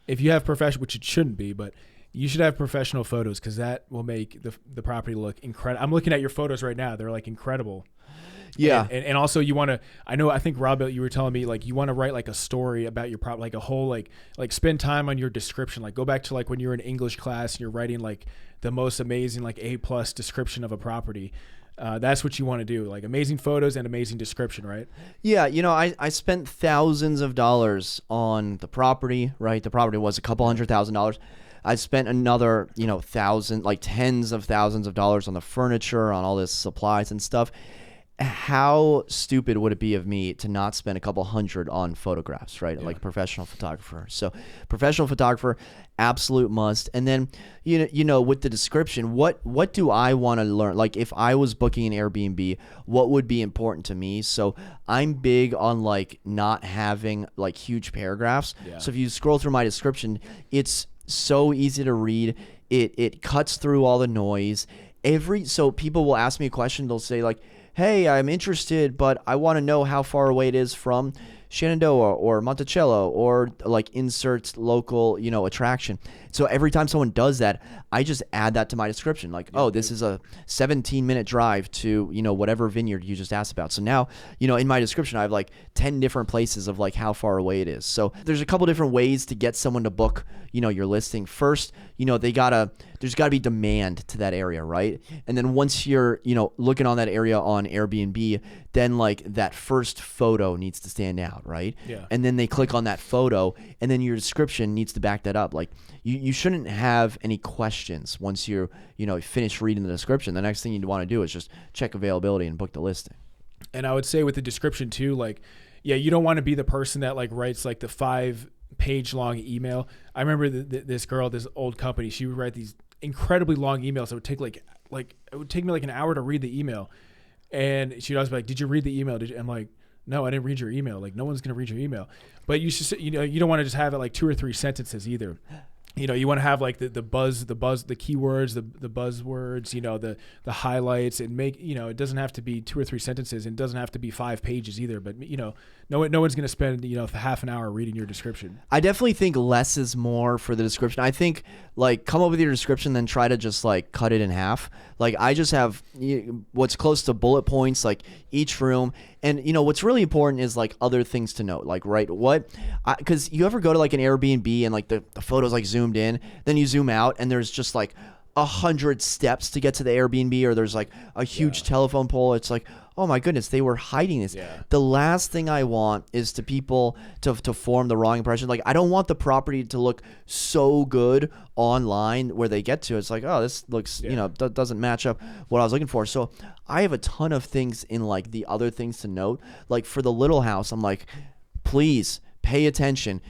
if you have professional, which it shouldn't be, but you should have professional photos, because that will make the property look incredible. I'm looking at your photos right now. They're like incredible. Yeah. And also you want to, I think Rob, you were telling me, like, you want to write like a story about your property, like a whole, like spend time on your description. Like, go back to like when you were in English class and you're writing like the most amazing, like A+ description of a property. That's what you want to do, like amazing photos and amazing description, right? Yeah, I spent thousands of dollars on the property, right? The property was a couple $100,000. I spent another, tens of thousands of dollars on the furniture, on all this supplies and stuff. How stupid would it be of me to not spend a couple $100 on photographs, right? Like a professional photographer. So professional photographer, absolute must. And then, with the description, what do I want to learn? Like, if I was booking an Airbnb, what would be important to me? So I'm big on like not having like huge paragraphs. Yeah. So if you scroll through my description, it's so easy to read. It cuts through all the noise. So people will ask me a question. They'll say like, hey, I'm interested, but I want to know how far away it is from Shenandoah or Monticello, or like insert local, attraction. So every time someone does that, I just add that to my description. Like, this is a 17-minute drive to, whatever vineyard you just asked about. So now, in my description, I have like 10 different places of like how far away it is. So there's a couple different ways to get someone to book, your listing. First, there's gotta be demand to that area, right? And then once you're, looking on that area on Airbnb, then like that first photo needs to stand out, right? Yeah. And then they click on that photo, and then your description needs to back that up. Like, you shouldn't have any questions once you're, finish reading the description. The next thing you'd want to do is just check availability and book the listing. And I would say with the description too, like, you don't want to be the person that like writes like the 5-page long email. I remember this girl, this old company, she would write these incredibly long emails that would take like it would take me like an hour to read the email. And she'd always be like, did you read the email? I'm like, no, I didn't read your email. Like, no one's going to read your email. But you should, you don't want to just have it like 2 or 3 sentences either. you want to have like the buzz, the keywords, the buzzwords, the highlights, and make, it doesn't have to be 2 or 3 sentences, and it doesn't have to be 5 pages either. But no one's going to spend half an hour reading your description. I definitely think less is more for the description. I think like come up with your description, then try to just like cut it in half. Like I just have what's close to bullet points, like each room. And what's really important is like other things to note, like because you ever go to like an Airbnb and like the photos like zoomed in, then you zoom out and there's just like 100 steps to get to the Airbnb, or there's like a huge telephone pole. It's like, oh my goodness, they were hiding this. Yeah. The last thing I want is to people to form the wrong impression. Like I don't want the property to look so good online where they get to. It's like, oh, this looks, doesn't match up what I was looking for. So I have a ton of things in like the other things to note. Like for the little house, I'm like, please pay attention,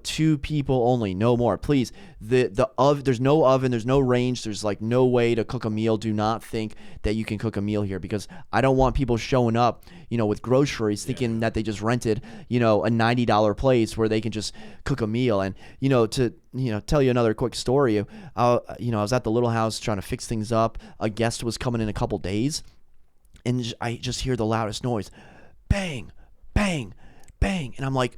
2 people only, no more. Please, there's no oven, there's no range, there's like no way to cook a meal. Do not think that you can cook a meal here, because I don't want people showing up, with groceries thinking that they just rented, a $90 place where they can just cook a meal. And, to tell you another quick story, I was at the little house trying to fix things up. A guest was coming in a couple days, and I just hear the loudest noise, bang, bang, bang, and I'm like,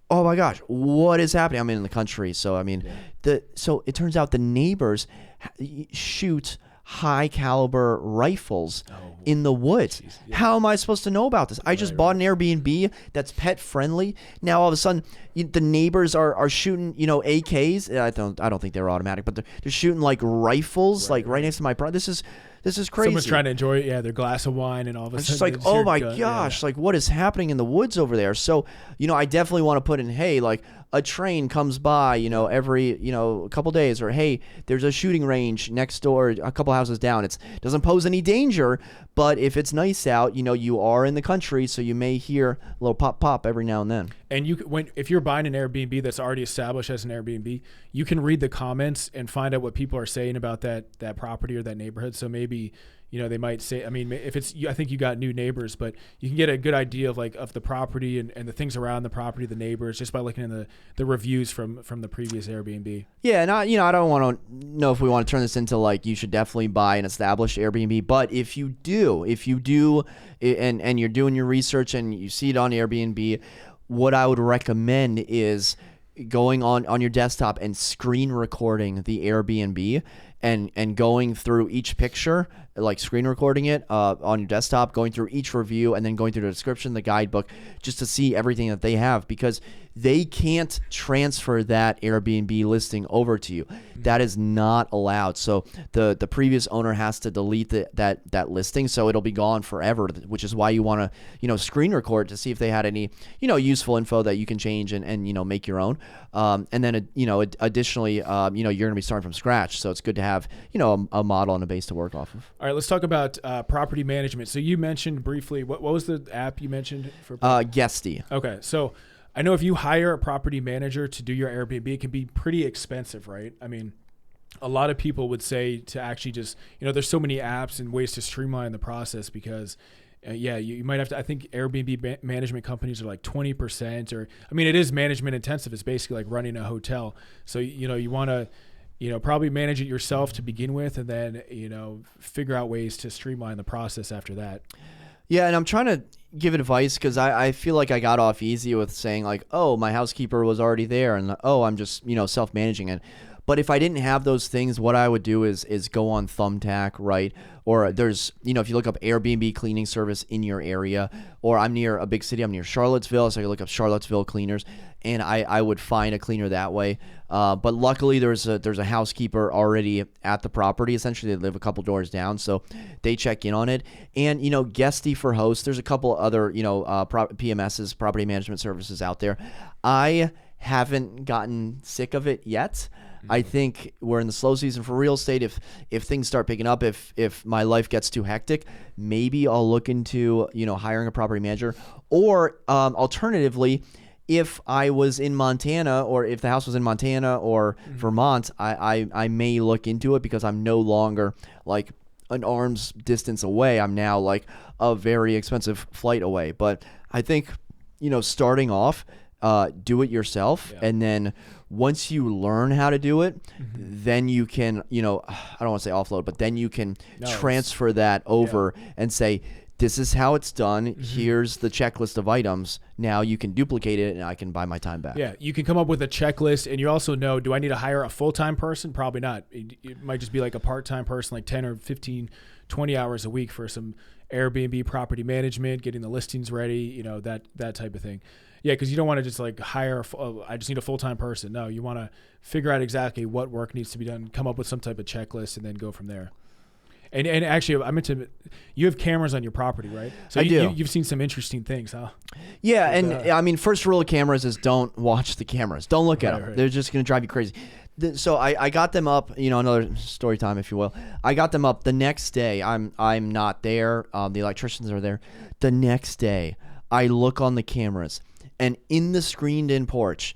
oh my gosh, what is happening? I'm in the country, so I mean, so it turns out the neighbors shoot high caliber rifles in the woods. Geez, yeah. How am I supposed to know about this? I just bought an Airbnb that's pet friendly. Now all of a sudden, the neighbors are shooting, AKs. I don't think they're automatic, but they're shooting like rifles, right next to my property. This is crazy. Someone's trying to enjoy their glass of wine, and all of a sudden, it's just like, oh my gosh, like what is happening in the woods over there? So, I definitely want to put in, hey, like a train comes by, every, a couple days, or hey, there's a shooting range next door, a couple houses down. It doesn't pose any danger, but if it's nice out, you are in the country, so you may hear a little pop pop every now and then. And if you're buying an Airbnb that's already established as an Airbnb, you can read the comments and find out what people are saying about that property or that neighborhood. So maybe, they might say, I mean, if it's, I think you got new neighbors, but you can get a good idea of the property and the things around the property, the neighbors, just by looking at the reviews from the previous Airbnb. Yeah, and I don't want to know if we want to turn this into like you should definitely buy an established Airbnb, but if you do, and you're doing your research and you see it on Airbnb, what I would recommend is going on your desktop and screen recording the Airbnb and going through each picture, like screen recording it on your desktop, going through each review, and then going through the description, the guidebook, just to see everything that they have, because they can't transfer that Airbnb listing over to you. That is not allowed. So the previous owner has to delete that listing, so it'll be gone forever, which is why you want to screen record to see if they had any useful info that you can change and make your own. And then additionally you're going to be starting from scratch, so it's good to have a model and a base to work off of. All right, let's talk about property management. So you mentioned briefly, what was the app you mentioned for Guesty. Okay, so I know if you hire a property manager to do your Airbnb, it can be pretty expensive, right? I mean, a lot of people would say to actually just, there's so many apps and ways to streamline the process, because you might have to, I think Airbnb management companies are like 20%, or, I mean, it is management intensive. It's basically like running a hotel. So, you want to, probably manage it yourself to begin with, and then, figure out ways to streamline the process after that. Yeah, and I'm trying to give advice because I feel like I got off easy with saying like, oh, my housekeeper was already there, and oh, I'm just self-managing it. But if I didn't have those things, what I would do is go on Thumbtack, right? Or there's, if you look up Airbnb cleaning service in your area, or I'm near a big city, I'm near Charlottesville, so I can look up Charlottesville cleaners, and I would find a cleaner that way. But luckily there's a housekeeper already at the property. Essentially, they live a couple doors down, so they check in on it. And, Guesty for hosts, there's a couple other, PMSs, property management services out there. I haven't gotten sick of it yet. I think we're in the slow season for real estate. If things start picking up, if my life gets too hectic, maybe I'll look into hiring a property manager. Or alternatively, if I was in Montana, or if the house was in Montana or Vermont, I may look into it, because I'm no longer like an arm's distance away. I'm now like a very expensive flight away. But I think starting off, do it yourself, and then once you learn how to do it, then you can, I don't want to say offload, but then you can transfer that over and say, this is how it's done. Here's the checklist of items. Now you can duplicate it, and I can buy my time back. Yeah, you can come up with a checklist, and you also know, do I need to hire a full-time person? Probably not. It might just be like a part-time person, like 10 or 15, 20 hours a week for some Airbnb property management, getting the listings ready, that type of thing. Yeah, because you don't want to just like hire, I just need a full-time person. No, you want to figure out exactly what work needs to be done, come up with some type of checklist, and then go from there. And actually, I meant to. You have cameras on your property, right? So I do. You've seen some interesting things, huh? Yeah, and I mean, first rule of cameras is don't watch the cameras. Don't look at them. Right. They're just going to drive you crazy. So I got them up. Another story time, if you will. I got them up the next day. I'm not there. The electricians are there. The next day, I look on the cameras, and in the screened-in porch,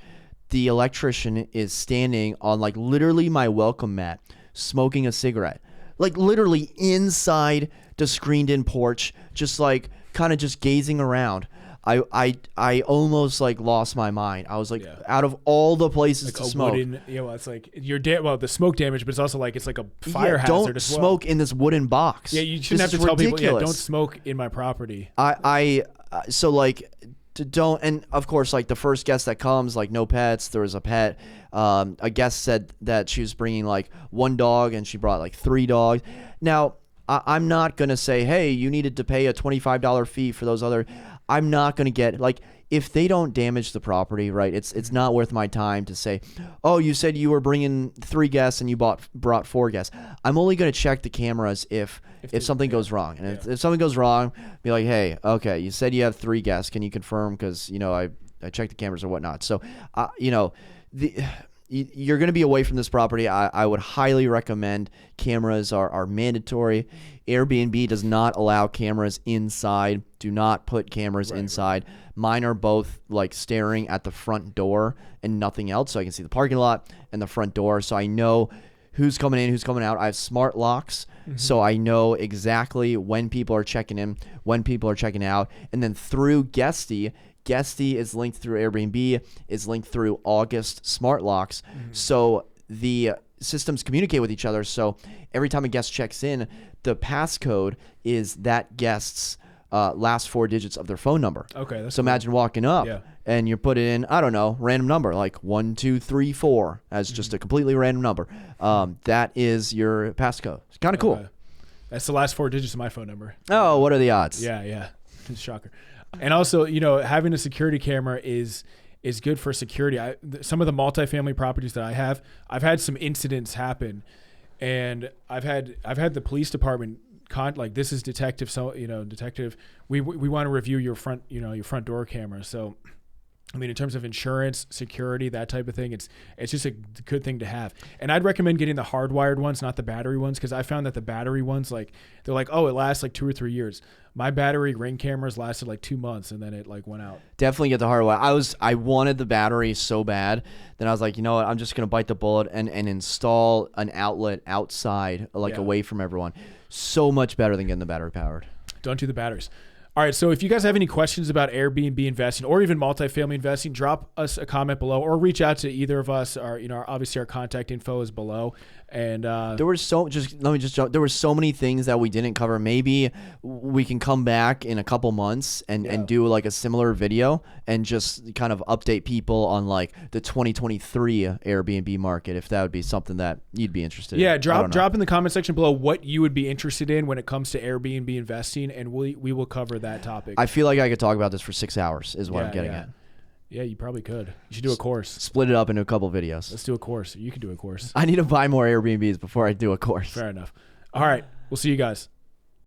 the electrician is standing on like literally my welcome mat, smoking a cigarette. Like literally inside the screened-in porch, just like kind of just gazing around. I almost like lost my mind. I was like, out of all the places like to smoke, it's like the smoke damage, but it's also like it's like a fire hazard. Don't smoke in this wooden box. Yeah, you shouldn't have to tell people, don't smoke in my property. So like. Don't, and of course, like the first guest that comes, like no pets. There was a pet. A guest said that she was bringing like one dog, and she brought like 3 dogs. Now, I'm not gonna say, hey, you needed to pay a $25 fee for those other. I'm not gonna get like, if they don't damage the property, right? It's not worth my time to say, oh, you said you were bringing 3 guests and you brought 4 guests. I'm only going to check the cameras if something goes wrong. And if something goes wrong, be like, hey, okay, you said you have 3 guests. Can you confirm? Because I checked the cameras or whatnot. So you're going to be away from this property. I would highly recommend cameras are mandatory. Airbnb does not allow cameras inside. Do not put cameras inside. Right. Mine are both like staring at the front door and nothing else. So I can see the parking lot and the front door. So I know who's coming in, who's coming out. I have smart locks. So I know exactly when people are checking in, when people are checking out. And then through Guesty is linked through Airbnb, is linked through August smart locks. So the systems communicate with each other. So every time a guest checks in, the passcode is that guest's last 4 digits of their phone number. Okay. That's so cool. Imagine walking up and you put in, I don't know, random number like 1, 2, 3, 4 as just a completely random number. That is your passcode. It's kind of cool. That's the last 4 digits of my phone number. Oh, what are the odds? Yeah. It's a shocker. And also, having a security camera is good for security. Some of the multifamily properties that I have, I've had some incidents happen, and I've had the police department like, this is detective. So detective, we want to review your front door camera. So, I mean, in terms of insurance, security, that type of thing, it's just a good thing to have. And I'd recommend getting the hardwired ones, not the battery ones, because I found that the battery ones, like, they're like, oh, it lasts like 2 or 3 years. My battery Ring cameras lasted like 2 months, and then it like went out. Definitely get the hardwire. I wanted the battery so bad, then I was like, you know what? I'm just gonna bite the bullet and install an outlet outside, like away from everyone. So much better than getting the battery powered. Don't do the batteries. All right, so if you guys have any questions about Airbnb investing or even multifamily investing, drop us a comment below or reach out to either of us. Obviously our contact info is below. And there were there were so many things that we didn't cover. Maybe we can come back in a couple months and do like a similar video and just kind of update people on like the 2023 Airbnb market, if that would be something that you'd be interested in. Yeah, drop in the comment section below what you would be interested in when it comes to Airbnb investing, and we will cover that topic. I feel like I could talk about this for 6 hours is what I'm getting at. Yeah, you probably could. You should do a course. Split it up into a couple videos. Let's do a course. You can do a course. I need to buy more Airbnbs before I do a course. Fair enough. All right. We'll see you guys.